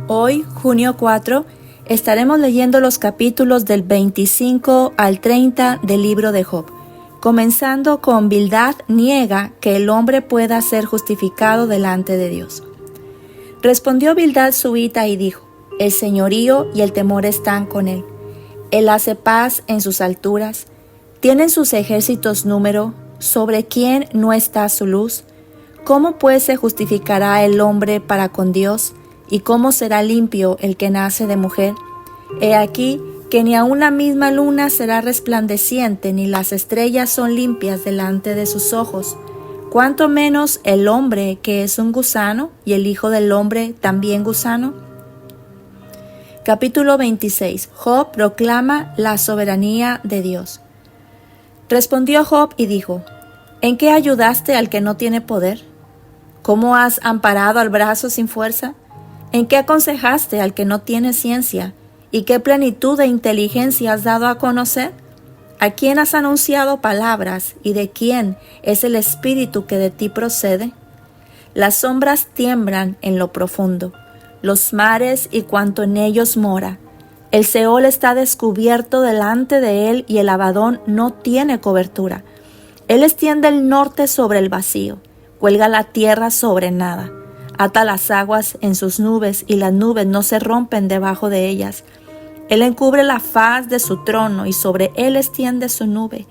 Hoy, junio 4, estaremos leyendo los capítulos del 25 al 30 del libro de Job, comenzando con Bildad niega que el hombre pueda ser justificado delante de Dios. Respondió Bildad suita y dijo: El señorío y el temor están con él. Él hace paz en sus alturas. ¿Tienen sus ejércitos número? ¿Sobre quién no está su luz? ¿Cómo pues se justificará el hombre para con Dios? ¿Y cómo será limpio el que nace de mujer? He aquí que ni aun la misma luna será resplandeciente, ni las estrellas son limpias delante de sus ojos. ¿Cuánto menos el hombre, que es un gusano, y el hijo del hombre también gusano? Capítulo 26. Job proclama la soberanía de Dios. Respondió Job y dijo: ¿En qué ayudaste al que no tiene poder? ¿Cómo has amparado al brazo sin fuerza? ¿En qué aconsejaste al que no tiene ciencia? ¿Y qué plenitud de inteligencia has dado a conocer? ¿A quién has anunciado palabras? ¿Y de quién es el espíritu que de ti procede? Las sombras tiemblan en lo profundo, los mares y cuanto en ellos mora. El Seol está descubierto delante de él y el Abadón no tiene cobertura. Él extiende el norte sobre el vacío, cuelga la tierra sobre nada. Ata las aguas en sus nubes y las nubes no se rompen debajo de ellas. Él encubre la faz de su trono y sobre él extiende su nube.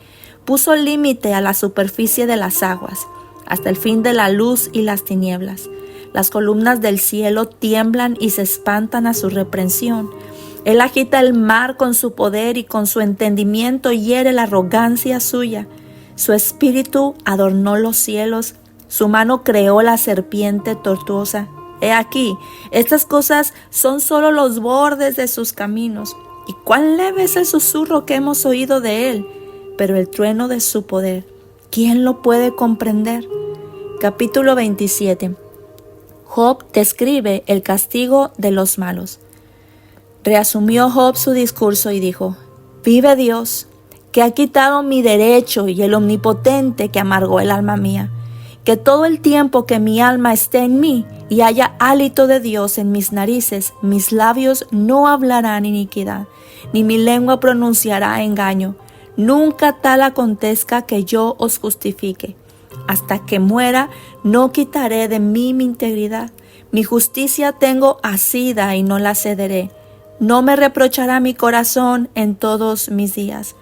Puso límite a la superficie de las aguas, hasta el fin de la luz y las tinieblas. Las columnas del cielo tiemblan y se espantan a su reprensión. Él agita el mar con su poder y con su entendimiento hiere la arrogancia suya. Su espíritu adornó los cielos. Su mano creó la serpiente tortuosa. He aquí, estas cosas son solo los bordes de sus caminos. Y cuán leve es el susurro que hemos oído de él. Pero el trueno de su poder, ¿quién lo puede comprender? Capítulo 27. Job describe el castigo de los malos. Reasumió Job su discurso y dijo: Vive Dios, que ha quitado mi derecho, y el Omnipotente que amargó el alma mía. Que todo el tiempo que mi alma esté en mí y haya hálito de Dios en mis narices, mis labios no hablarán iniquidad, ni mi lengua pronunciará engaño. Nunca tal acontezca que yo os justifique. Hasta que muera no quitaré de mí mi integridad. Mi justicia tengo asida y no la cederé. No me reprochará mi corazón en todos mis días.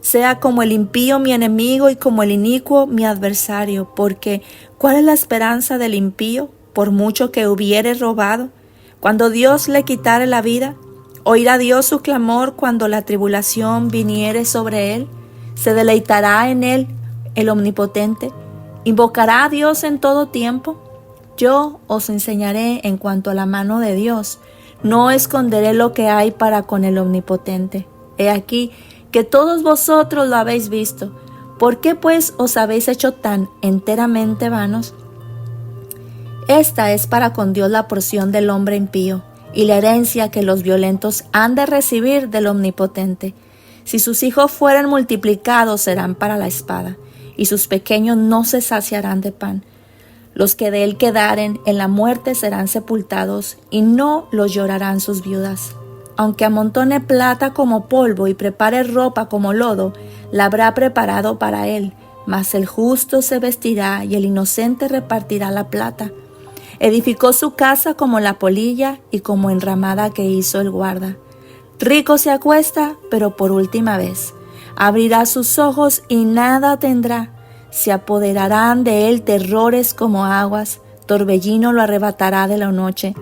Sea como el impío mi enemigo y como el inicuo mi adversario, porque ¿cuál es la esperanza del impío, por mucho que hubiere robado? Cuando Dios le quitare la vida, ¿oirá Dios su clamor cuando la tribulación viniere sobre él? ¿Se deleitará en él el Omnipotente? ¿Invocará a Dios en todo tiempo? Yo os enseñaré en cuanto a la mano de Dios. No esconderé lo que hay para con el Omnipotente. He aquí que todos vosotros lo habéis visto. ¿Por qué pues os habéis hecho tan enteramente vanos? Esta es para con Dios la porción del hombre impío, y la herencia que los violentos han de recibir del Omnipotente. Si sus hijos fueren multiplicados, serán para la espada, y sus pequeños no se saciarán de pan. Los que de él quedaren en la muerte serán sepultados, y no los llorarán sus viudas. Aunque amontone plata como polvo y prepare ropa como lodo, la habrá preparado para él, mas el justo se vestirá y el inocente repartirá la plata. Edificó su casa como la polilla y como enramada que hizo el guarda. Rico se acuesta, pero por última vez. Abrirá sus ojos y nada tendrá. Se apoderarán de él terrores como aguas, torbellino lo arrebatará de la noche.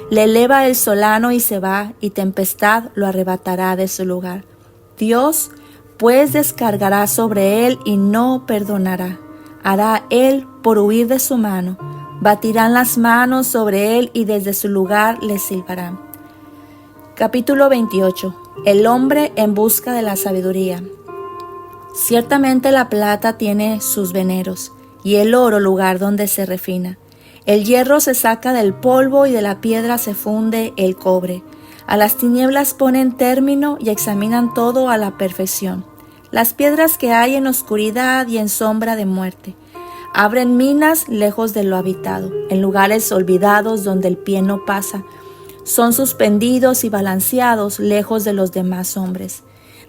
Le eleva el solano y se va, y tempestad lo arrebatará de su lugar. Dios, pues, descargará sobre él y no perdonará. Hará él por huir de su mano. Batirán las manos sobre él y desde su lugar le silbarán. Capítulo 28. El hombre en busca de la sabiduría. Ciertamente la plata tiene sus veneros, y el oro lugar donde se refina. El hierro se saca del polvo y de la piedra se funde el cobre. A las tinieblas ponen término y examinan todo a la perfección. Las piedras que hay en oscuridad y en sombra de muerte. Abren minas lejos de lo habitado, en lugares olvidados donde el pie no pasa. son suspendidos y balanceados lejos de los demás hombres.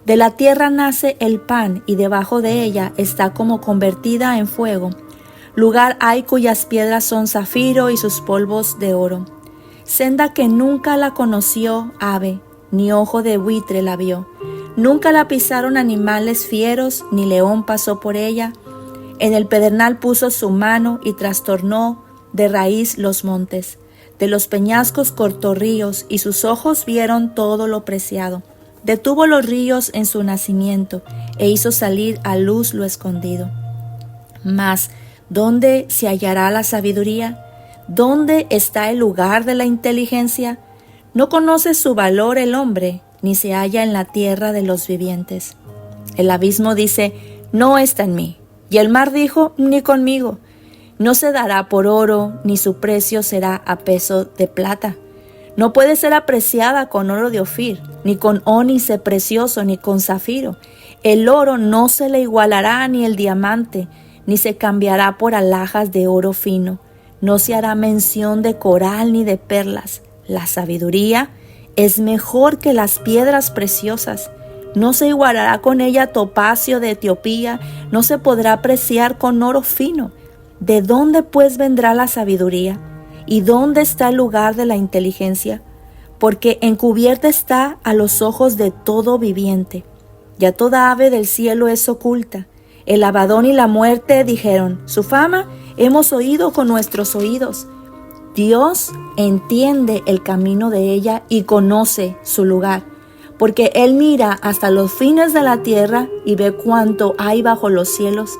De la tierra nace el pan y debajo de ella está como convertida en fuego. Lugar hay cuyas piedras son zafiro y sus polvos de oro. Senda que nunca la conoció ave, ni ojo de buitre la vio. Nunca la pisaron animales fieros, ni león pasó por ella. En el pedernal puso su mano y trastornó de raíz los montes. De los peñascos cortó ríos y sus ojos vieron todo lo preciado. Detuvo los ríos en su nacimiento e hizo salir a luz lo escondido. Mas, ¿dónde se hallará la sabiduría? ¿Dónde está el lugar de la inteligencia? No conoce su valor el hombre, ni se halla en la tierra de los vivientes. El abismo dice, no está en mí. Y el mar dijo, ni conmigo. No se dará por oro, ni su precio será a peso de plata. No puede ser apreciada con oro de Ofir, ni con ónice precioso, ni con zafiro. El oro no se le igualará ni el diamante, ni se cambiará por alhajas de oro fino. No se hará mención de coral ni de perlas. La sabiduría es mejor que las piedras preciosas. No se igualará con ella topacio de Etiopía, no se podrá apreciar con oro fino. ¿De dónde pues vendrá la sabiduría? ¿Y dónde está el lugar de la inteligencia? Porque encubierta está a los ojos de todo viviente, y a toda ave del cielo es oculta. El Abadón y la muerte dijeron, su fama hemos oído con nuestros oídos. Dios entiende el camino de ella y conoce su lugar, porque Él mira hasta los fines de la tierra y ve cuánto hay bajo los cielos,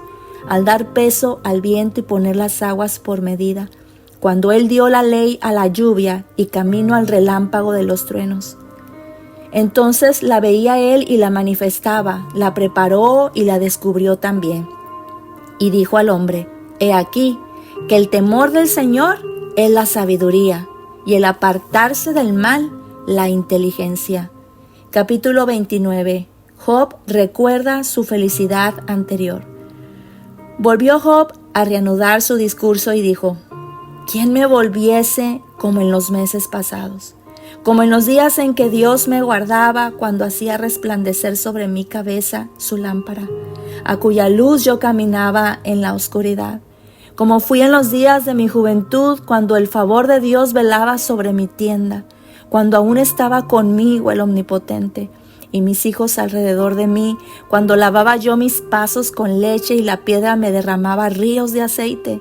al dar peso al viento y poner las aguas por medida, cuando Él dio la ley a la lluvia y camino al relámpago de los truenos. Entonces la veía Él y la manifestaba, la preparó y la descubrió también. Y dijo al hombre, he aquí, que el temor del Señor es la sabiduría, y el apartarse del mal, la inteligencia. Capítulo 29. Job recuerda su felicidad anterior. Volvió Job a reanudar su discurso y dijo, ¿quién me volviese como en los meses pasados? Como en los días en que Dios me guardaba cuando hacía resplandecer sobre mi cabeza su lámpara, a cuya luz yo caminaba en la oscuridad. Como fui en los días de mi juventud, cuando el favor de Dios velaba sobre mi tienda, cuando aún estaba conmigo el Omnipotente y mis hijos alrededor de mí, cuando lavaba yo mis pasos con leche y la piedra me derramaba ríos de aceite,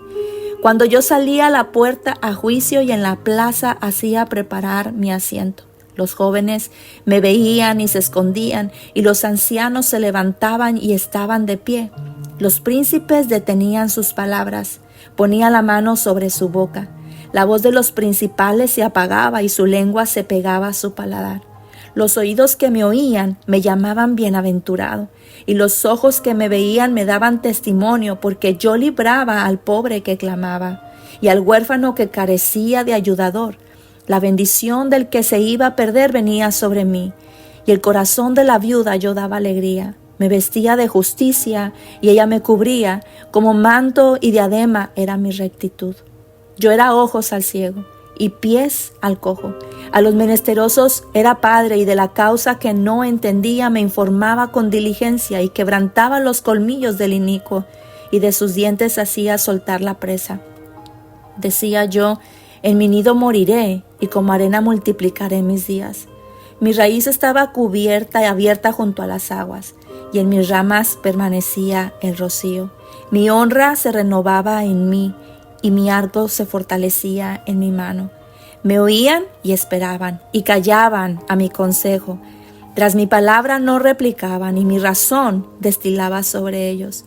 cuando yo salía a la puerta a juicio y en la plaza hacía preparar mi asiento. Los jóvenes me veían y se escondían, y los ancianos se levantaban y estaban de pie. Los príncipes detenían sus palabras, ponía la mano sobre su boca. La voz de los principales se apagaba y su lengua se pegaba a su paladar. Los oídos que me oían me llamaban bienaventurado, y los ojos que me veían me daban testimonio, porque yo libraba al pobre que clamaba, y al huérfano que carecía de ayudador. La bendición del que se iba a perder venía sobre mí, y el corazón de la viuda yo daba alegría. Me vestía de justicia, y ella me cubría, como manto y diadema era mi rectitud. Yo era ojos al ciego y pies al cojo. A los menesterosos era padre, y de la causa que no entendía me informaba con diligencia, y quebrantaba los colmillos del inicuo, y de sus dientes hacía soltar la presa. Decía yo, en mi nido moriré, y como arena multiplicaré mis días. Mi raíz estaba cubierta y abierta junto a las aguas, y en mis ramas permanecía el rocío. Mi honra se renovaba en mí, y mi arco se fortalecía en mi mano. Me oían y esperaban, y callaban a mi consejo. Tras mi palabra no replicaban, y mi razón destilaba sobre ellos.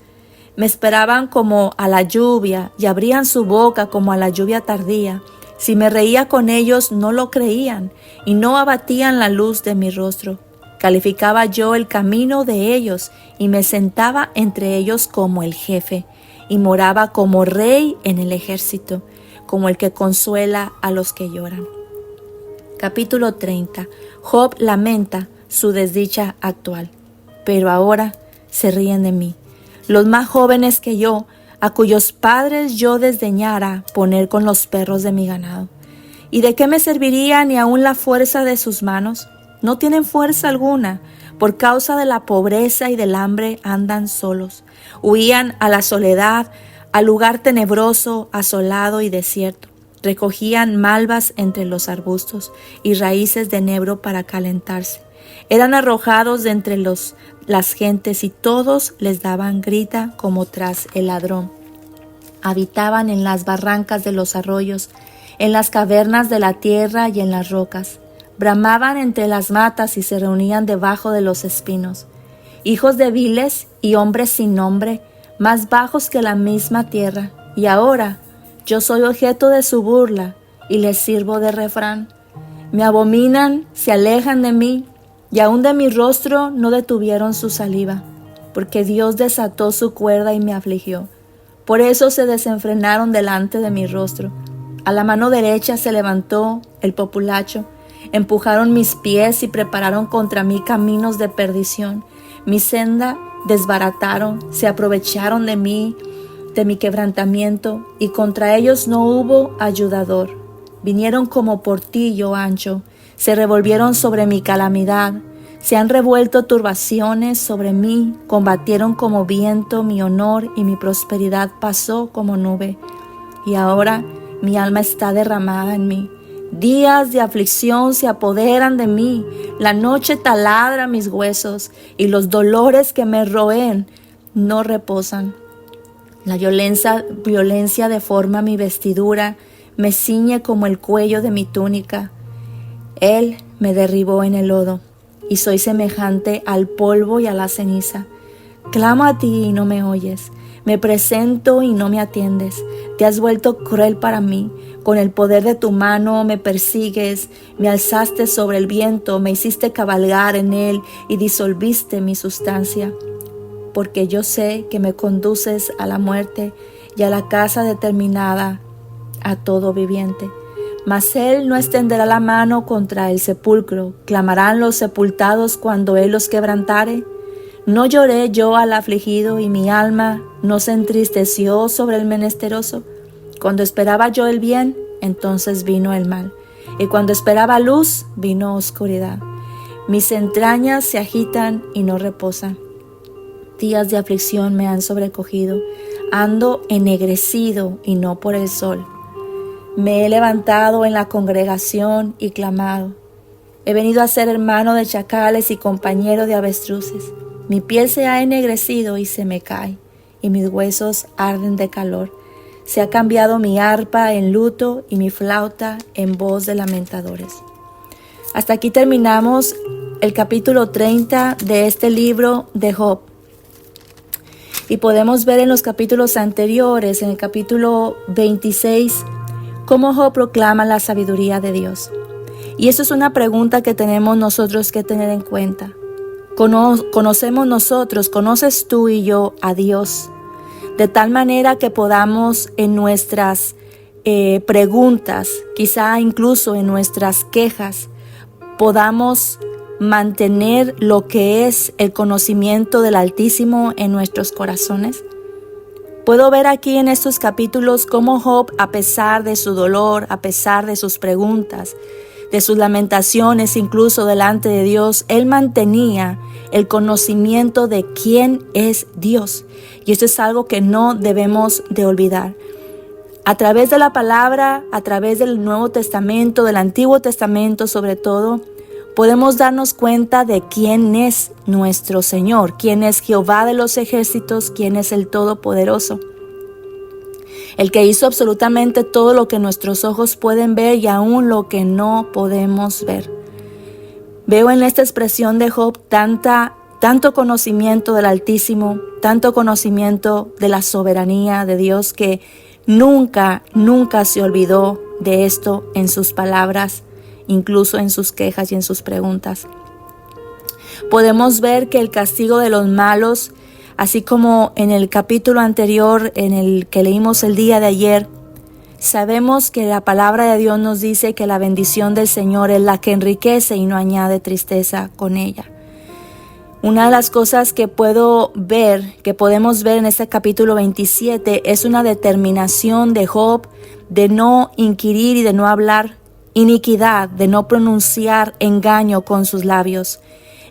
Me esperaban como a la lluvia, y abrían su boca como a la lluvia tardía. Si me reía con ellos, no lo creían, y no abatían la luz de mi rostro. Calificaba yo el camino de ellos, y me sentaba entre ellos como el jefe, y moraba como rey en el ejército, como el que consuela a los que lloran. Capítulo 30. Job lamenta su desdicha actual. Pero ahora se ríen de mí, los más jóvenes que yo, a cuyos padres yo desdeñara poner con los perros de mi ganado. ¿Y de qué me serviría ni aun la fuerza de sus manos? No tienen fuerza alguna. Por causa de la pobreza y del hambre andan solos. Huían a la soledad, al lugar tenebroso, asolado y desierto. Recogían malvas entre los arbustos y raíces de enebro para calentarse. Eran arrojados de entre las gentes y todos les daban grita como tras el ladrón. Habitaban en las barrancas de los arroyos, en las cavernas de la tierra y en las rocas. Bramaban entre las matas y se reunían debajo de los espinos. Hijos de viles y hombres sin nombre, más bajos que la misma tierra. Y ahora yo soy objeto de su burla y les sirvo de refrán. Me abominan, se alejan de mí, y aun de mi rostro no detuvieron su saliva, porque Dios desató su cuerda y me afligió. Por eso se desenfrenaron delante de mi rostro. A la mano derecha se levantó el populacho. Empujaron mis pies y prepararon contra mí caminos de perdición. Mi senda desbarataron, se aprovecharon de mi quebrantamiento, y contra ellos no hubo ayudador. Vinieron como portillo ancho, se revolvieron sobre mi calamidad. Se han revuelto turbaciones sobre mí, combatieron como viento mi honor, y mi prosperidad pasó como nube. Y ahora mi alma está derramada en mí. Días de aflicción se apoderan de mí, la noche taladra mis huesos, y los dolores que me roen no reposan. La violencia deforma mi vestidura, me ciñe como el cuello de mi túnica. Él me derribó en el lodo, y soy semejante al polvo y a la ceniza. Clamo a ti y no me oyes, me presento y no me atiendes. Te has vuelto cruel para mí, con el poder de tu mano me persigues. Me alzaste sobre el viento, me hiciste cabalgar en él y disolviste mi sustancia. Porque yo sé que me conduces a la muerte y a la casa determinada a todo viviente. Mas él no extenderá la mano contra el sepulcro. ¿Clamarán los sepultados cuando él los quebrantare? ¿No lloré yo al afligido y mi alma no se entristeció sobre el menesteroso? Cuando esperaba yo el bien, entonces vino el mal, y cuando esperaba luz, vino oscuridad. Mis entrañas se agitan y no reposan. Días de aflicción me han sobrecogido. Ando ennegrecido y no por el sol. Me he levantado en la congregación y clamado. He venido a ser hermano de chacales y compañero de avestruces. Mi piel se ha ennegrecido y se me cae, y mis huesos arden de calor. Se ha cambiado mi arpa en luto y mi flauta en voz de lamentadores. Hasta aquí terminamos el capítulo 30 de este libro de Job. Y podemos ver en los capítulos anteriores, en el capítulo 26, cómo Job proclama la sabiduría de Dios. Y eso es una pregunta que tenemos nosotros que tener en cuenta. Conocemos nosotros, conoces tú y yo a Dios, de tal manera que podamos en nuestras preguntas, quizá incluso en nuestras quejas, podamos mantener lo que es el conocimiento del Altísimo en nuestros corazones. Puedo ver aquí en estos capítulos cómo Job, a pesar de su dolor, a pesar de sus preguntas, de sus lamentaciones, incluso delante de Dios, él mantenía el conocimiento de quién es Dios. Y esto es algo que no debemos de olvidar. A través de la palabra, a través del Nuevo Testamento, del Antiguo Testamento sobre todo, podemos darnos cuenta de quién es nuestro Señor, quién es Jehová de los ejércitos, quién es el Todopoderoso. El que hizo absolutamente todo lo que nuestros ojos pueden ver y aún lo que no podemos ver. Veo en esta expresión de Job tanto conocimiento del Altísimo, tanto conocimiento de la soberanía de Dios, que nunca se olvidó de esto en sus palabras, incluso en sus quejas y en sus preguntas. Podemos ver que el castigo de los malos, así como en el capítulo anterior, en el que leímos el día de ayer, sabemos que la palabra de Dios nos dice que la bendición del Señor es la que enriquece y no añade tristeza con ella. Una de las cosas que podemos ver en este capítulo 27 es una determinación de Job de no inquirir y de no hablar iniquidad, de no pronunciar engaño con sus labios.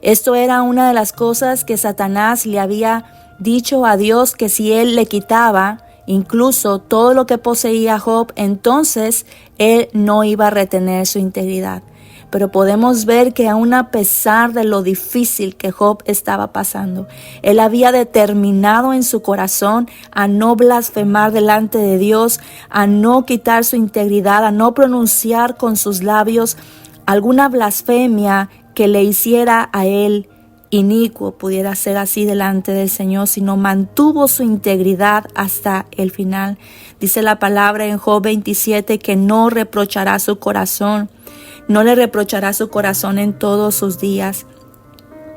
Esto era una de las cosas que Satanás le había dicho a Dios, que si él le quitaba incluso todo lo que poseía Job, entonces él no iba a retener su integridad. Pero podemos ver que aun a pesar de lo difícil que Job estaba pasando, él había determinado en su corazón a no blasfemar delante de Dios, a no quitar su integridad, a no pronunciar con sus labios alguna blasfemia que le hiciera a él inicuo, pudiera ser así delante del Señor, sino mantuvo su integridad hasta el final. Dice la palabra en Job 27 que no reprochará su corazón, no le reprochará su corazón en todos sus días.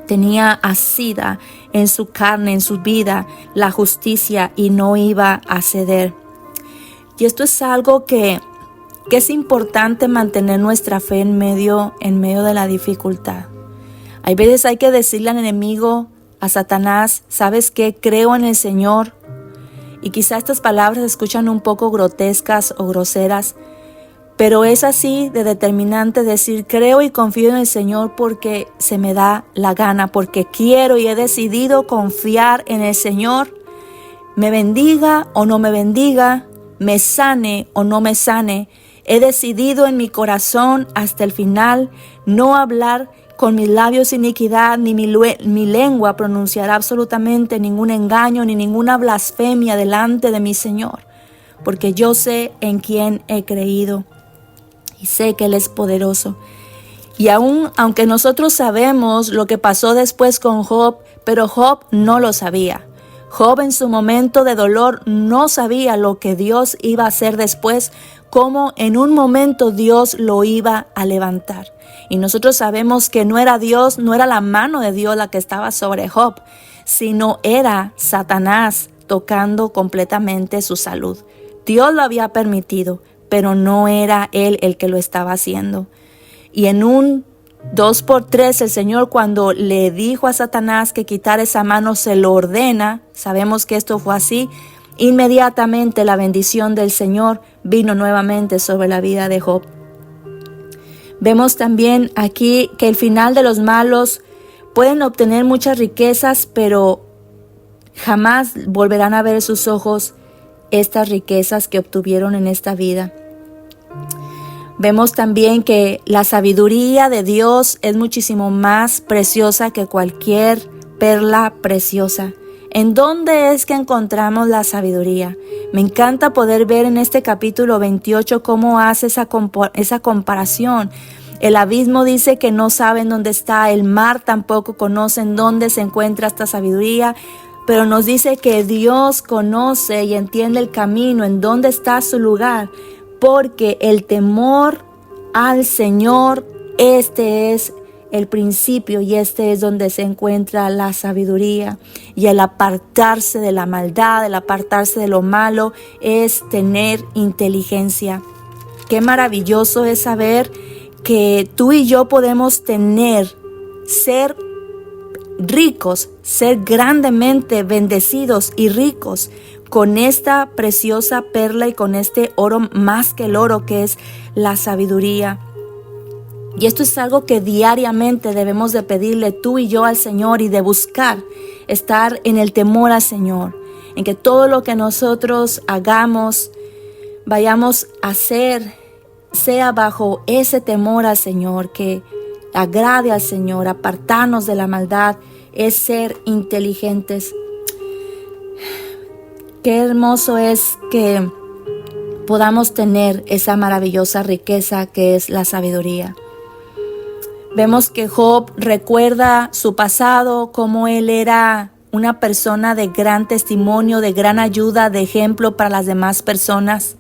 Tenía asida en su carne, en su vida, la justicia y no iba a ceder. Y esto es algo que es importante mantener nuestra fe en medio de la dificultad. Hay veces hay que decirle al enemigo, a Satanás, ¿sabes qué? Creo en el Señor. Y quizá estas palabras se escuchan un poco grotescas o groseras, pero es así de determinante decir, creo y confío en el Señor porque se me da la gana, porque quiero y he decidido confiar en el Señor. Me bendiga o no me bendiga, me sane o no me sane. He decidido en mi corazón hasta el final no hablar con mis labios iniquidad, ni mi lengua pronunciará absolutamente ningún engaño, ni ninguna blasfemia delante de mi Señor, porque yo sé en quién he creído y sé que Él es poderoso. Y aunque nosotros sabemos lo que pasó después con Job, pero Job no lo sabía. Job en su momento de dolor no sabía lo que Dios iba a hacer después, cómo en un momento Dios lo iba a levantar. Y nosotros sabemos que no era Dios, no era la mano de Dios la que estaba sobre Job, sino era Satanás tocando completamente su salud. Dios lo había permitido, pero no era él el que lo estaba haciendo. Y en un 2x3 el Señor, cuando le dijo a Satanás que quitara esa mano, se lo ordena. Sabemos que esto fue así. Inmediatamente la bendición del Señor vino nuevamente sobre la vida de Job. Vemos también aquí que el final de los malos pueden obtener muchas riquezas, pero jamás volverán a ver sus ojos estas riquezas que obtuvieron en esta vida. Vemos también que la sabiduría de Dios es muchísimo más preciosa que cualquier perla preciosa. ¿En dónde es que encontramos la sabiduría? Me encanta poder ver en este capítulo 28 cómo hace esa comparación. El abismo dice que no saben dónde está, el mar tampoco conocen dónde se encuentra esta sabiduría, pero nos dice que Dios conoce y entiende el camino, en dónde está su lugar, porque el temor al Señor, este es el principio y este es donde se encuentra la sabiduría. Y el apartarse de la maldad, el apartarse de lo malo, es tener inteligencia. Qué maravilloso es saber que tú y yo podemos ser ricos, ser grandemente bendecidos y ricos con esta preciosa perla y con este oro más que el oro, que es la sabiduría. Y esto es algo que diariamente debemos de pedirle tú y yo al Señor y de buscar estar en el temor al Señor, en que todo lo que nosotros hagamos, vayamos a hacer, sea bajo ese temor al Señor, que agrade al Señor. Apartarnos de la maldad es ser inteligentes. Qué hermoso es que podamos tener esa maravillosa riqueza que es la sabiduría. Vemos que Job recuerda su pasado, cómo él era una persona de gran testimonio, de gran ayuda, de ejemplo para las demás personas.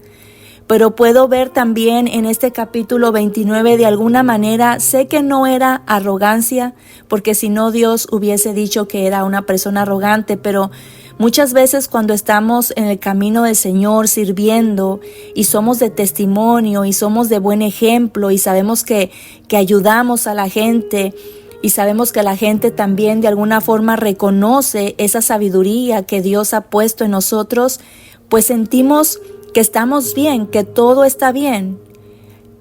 Pero puedo ver también en este capítulo 29, de alguna manera, sé que no era arrogancia, porque si no Dios hubiese dicho que era una persona arrogante, pero muchas veces cuando estamos en el camino del Señor sirviendo y somos de testimonio y somos de buen ejemplo y sabemos que ayudamos a la gente y sabemos que la gente también de alguna forma reconoce esa sabiduría que Dios ha puesto en nosotros, pues sentimos que estamos bien, que todo está bien.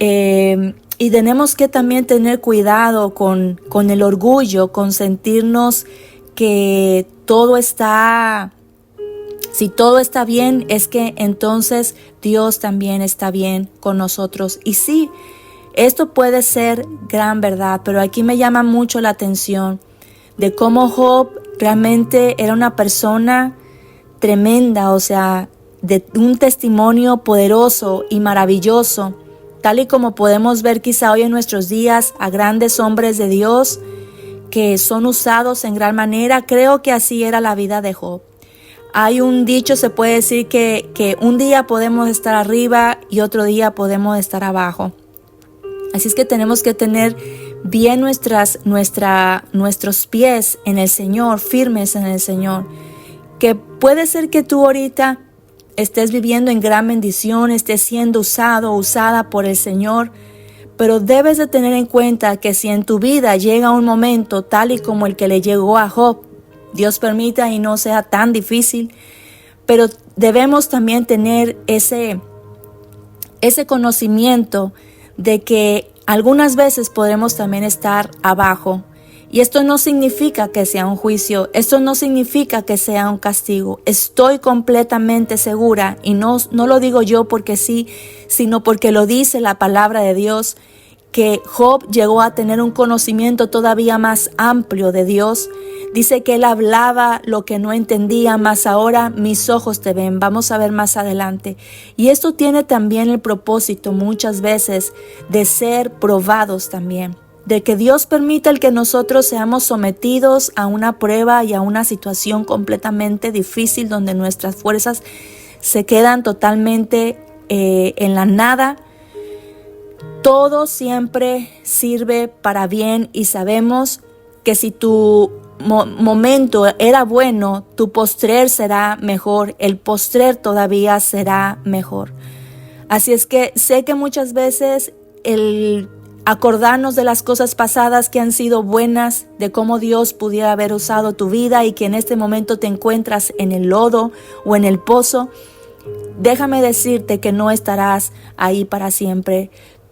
Y tenemos que también tener cuidado con el orgullo, con sentirnos que si todo está bien, es que entonces Dios también está bien con nosotros. Y sí, esto puede ser gran verdad, pero aquí me llama mucho la atención de cómo Job realmente era una persona tremenda, o sea, de un testimonio poderoso y maravilloso, tal y como podemos ver quizá hoy en nuestros días a grandes hombres de Dios que son usados en gran manera. Creo que así era la vida de Job. Hay un dicho, se puede decir que un día podemos estar arriba y otro día podemos estar abajo. Así es que tenemos que tener bien nuestros pies en el Señor, firmes en el Señor. Que puede ser que tú ahorita estés viviendo en gran bendición, estés siendo usada por el Señor, pero debes de tener en cuenta que si en tu vida llega un momento tal y como el que le llegó a Job, Dios permita y no sea tan difícil, pero debemos también tener ese conocimiento de que algunas veces podremos también estar abajo. Y esto no significa que sea un juicio, esto no significa que sea un castigo. Estoy completamente segura, y no lo digo yo porque sí, sino porque lo dice la palabra de Dios, que Job llegó a tener un conocimiento todavía más amplio de Dios. Dice que él hablaba lo que no entendía, mas ahora mis ojos te ven. Vamos a ver más adelante. Y esto tiene también el propósito muchas veces de ser probados también, de que Dios permita el que nosotros seamos sometidos a una prueba y a una situación completamente difícil donde nuestras fuerzas se quedan totalmente en la nada. Todo siempre sirve para bien y sabemos que si tu momento era bueno, tu postrer será mejor, el postrer todavía será mejor. Así es que sé que muchas veces el acordarnos de las cosas pasadas que han sido buenas, de cómo Dios pudiera haber usado tu vida y que en este momento te encuentras en el lodo o en el pozo, déjame decirte que no estarás ahí para siempre.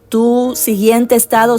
Tu siguiente estado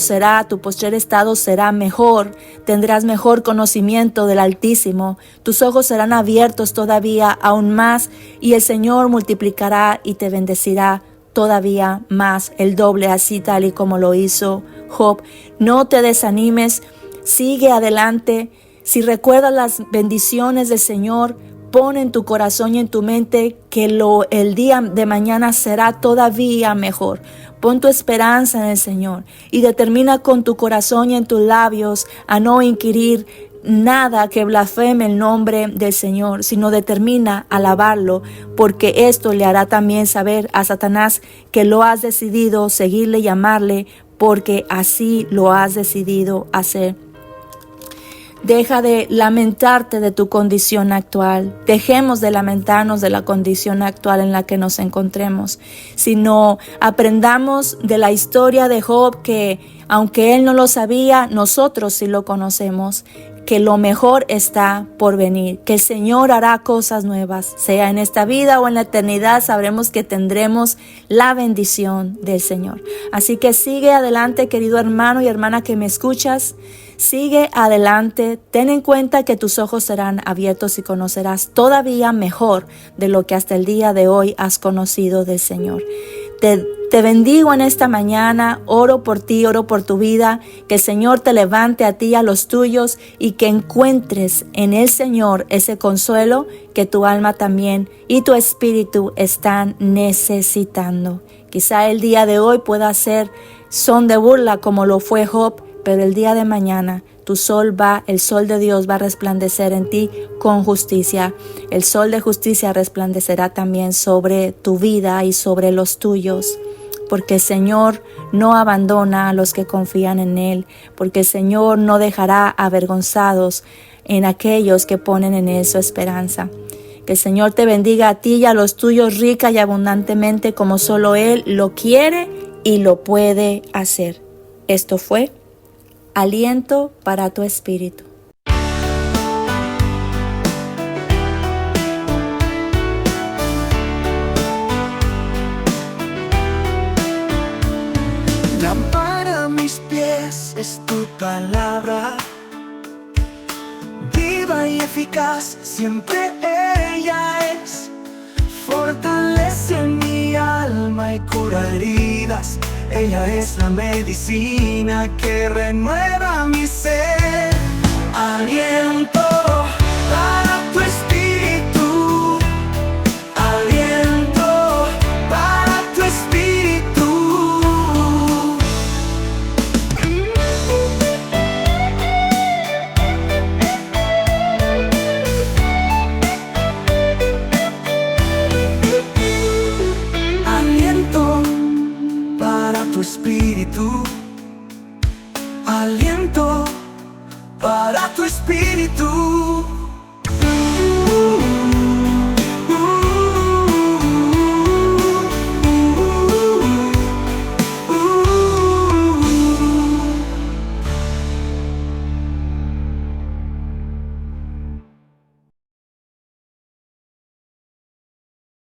tu postrer estado será mejor, tendrás mejor conocimiento del Altísimo, tus ojos serán abiertos todavía aún más y el Señor multiplicará y te bendecirá todavía más, el doble, así tal y como lo hizo Job. No te desanimes, sigue adelante. Si recuerdas las bendiciones del Señor, pon en tu corazón y en tu mente que el día de mañana será todavía mejor. Pon tu esperanza en el Señor y determina con tu corazón y en tus labios a no inquirir nada que blasfeme el nombre del Señor, sino determina alabarlo, porque esto le hará también saber a Satanás que lo has decidido seguirle y amarle, porque así lo has decidido hacer. Deja de lamentarte de tu condición actual. Dejemos de lamentarnos de la condición actual en la que nos encontremos, sino aprendamos de la historia de Job, que aunque él no lo sabía, nosotros sí lo conocemos, que lo mejor está por venir, que el Señor hará cosas nuevas, sea en esta vida o en la eternidad. Sabremos que tendremos la bendición del Señor. Así que sigue adelante, querido hermano y hermana que me escuchas. Sigue adelante, ten en cuenta que tus ojos serán abiertos y conocerás todavía mejor de lo que hasta el día de hoy has conocido del Señor. Te bendigo en esta mañana, oro por ti, oro por tu vida, que el Señor te levante a ti y a los tuyos y que encuentres en el Señor ese consuelo que tu alma también y tu espíritu están necesitando. Quizá el día de hoy pueda ser son de burla como lo fue Job, pero el día de mañana el sol de Dios va a resplandecer en ti con justicia. El sol de justicia resplandecerá también sobre tu vida y sobre los tuyos, porque el Señor no abandona a los que confían en Él, porque el Señor no dejará avergonzados en aquellos que ponen en Él su esperanza. Que el Señor te bendiga a ti y a los tuyos rica y abundantemente, como solo Él lo quiere y lo puede hacer. Esto fue Aliento para tu espíritu. es tu palabra, viva y eficaz, siempre ella es. Fortalece mi alma y cura heridas, ella es la medicina que renueva mi ser. Aliento para tu espíritu, aliento para tu espíritu. Aliento para tu espíritu, aliento para tu espíritu.